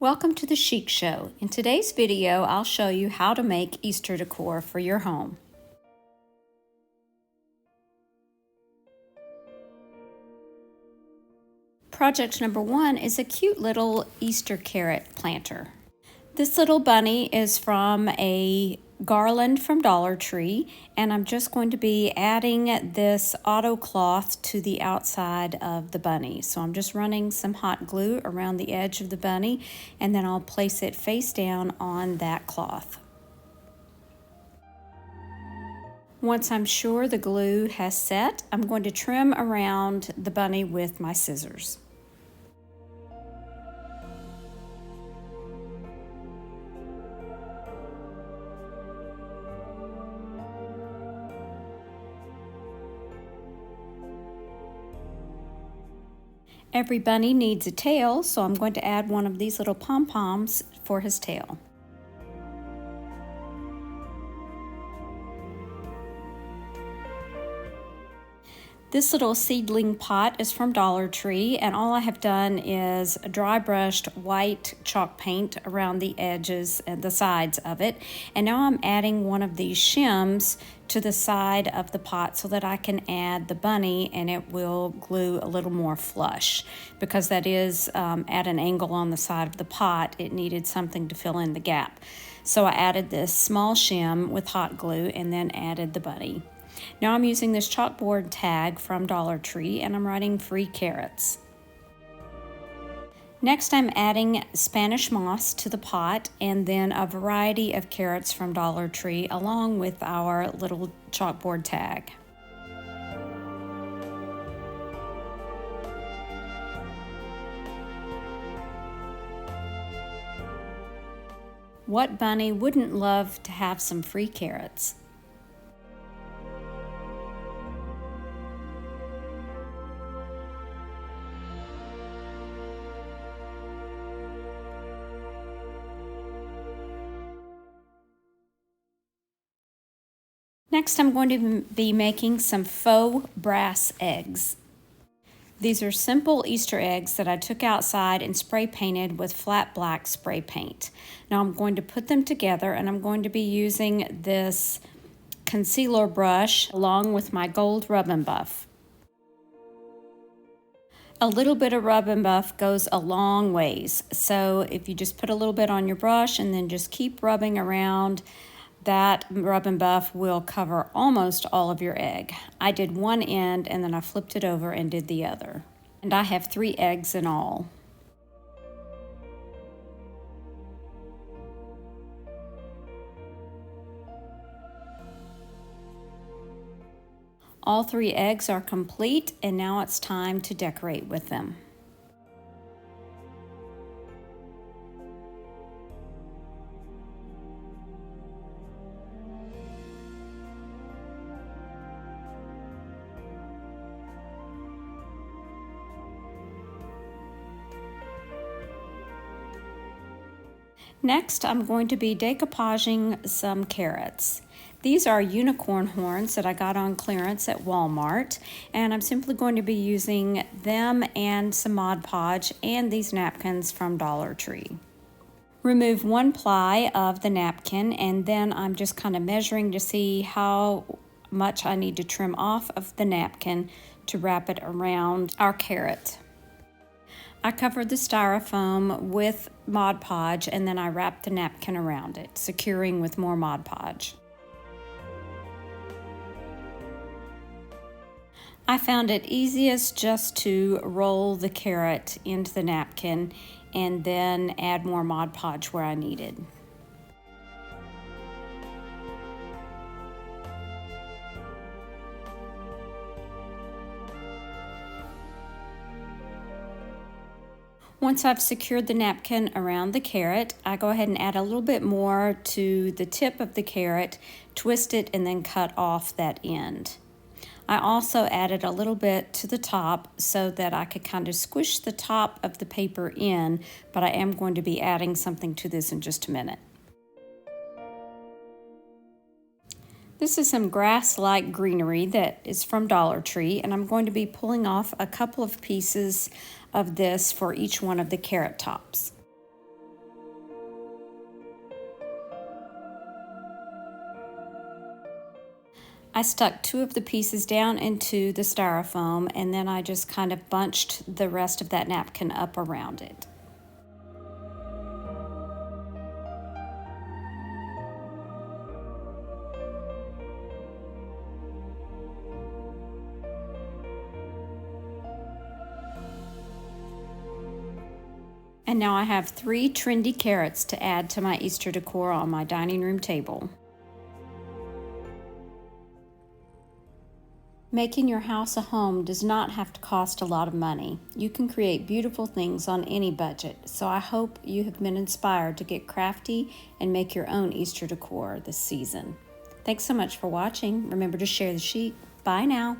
Welcome to the Chic Show. In today's video, I'll show you how to make Easter decor for your home. Project number one is a cute little Easter carrot planter. This little bunny is from a garland from Dollar Tree, and I'm just going to be adding this auto cloth to the outside of the bunny. So I'm just running some hot glue around the edge of the bunny, and then I'll place it face down on that cloth. Once I'm sure the glue has set, I'm going to trim around the bunny with my scissors. Every bunny needs a tail, so I'm going to add one of these little pom-poms for his tail. This little seedling pot is from Dollar Tree, and all I have done is dry brushed white chalk paint around the edges and the sides of it. And now I'm adding one of these shims to the side of the pot so that I can add the bunny and it will glue a little more flush. Because that is at an angle on the side of the pot, it needed something to fill in the gap. So I added this small shim with hot glue and then added the bunny. Now I'm using this chalkboard tag from Dollar Tree and I'm writing free carrots. Next I'm adding Spanish moss to the pot and then a variety of carrots from Dollar Tree along with our little chalkboard tag. What bunny wouldn't love to have some free carrots? Next, I'm going to be making some faux brass eggs. These are simple Easter eggs that I took outside and spray painted with flat black spray paint. Now I'm going to put them together and I'm going to be using this concealer brush along with my gold rub and buff. A little bit of rub and buff goes a long ways. So if you just put a little bit on your brush and then just keep rubbing around, that rub and buff will cover almost all of your egg. I did one end and then I flipped it over and did the other. And I have 3 eggs in all. All 3 eggs are complete and now it's time to decorate with them. Next, I'm going to be decoupaging some carrots. These are unicorn horns that I got on clearance at Walmart, and I'm simply going to be using them and some Mod Podge and these napkins from Dollar Tree. Remove 1 ply of the napkin, and then I'm just kind of measuring to see how much I need to trim off of the napkin to wrap it around our carrot. I covered the styrofoam with Mod Podge and then I wrapped the napkin around it, securing with more Mod Podge. I found it easiest just to roll the carrot into the napkin and then add more Mod Podge where I needed. Once I've secured the napkin around the carrot, I go ahead and add a little bit more to the tip of the carrot, twist it, and then cut off that end. I also added a little bit to the top so that I could kind of squish the top of the paper in, but I am going to be adding something to this in just a minute. This is some grass-like greenery that is from Dollar Tree, and I'm going to be pulling off a couple of pieces of this for each one of the carrot tops. I stuck 2 of the pieces down into the styrofoam, and then I just kind of bunched the rest of that napkin up around it. And now I have 3 trendy carrots to add to my Easter decor on my dining room table. Making your house a home does not have to cost a lot of money. You can create beautiful things on any budget, so I hope you have been inspired to get crafty and make your own Easter decor this season. Thanks so much for watching. Remember to share the chic. Bye now.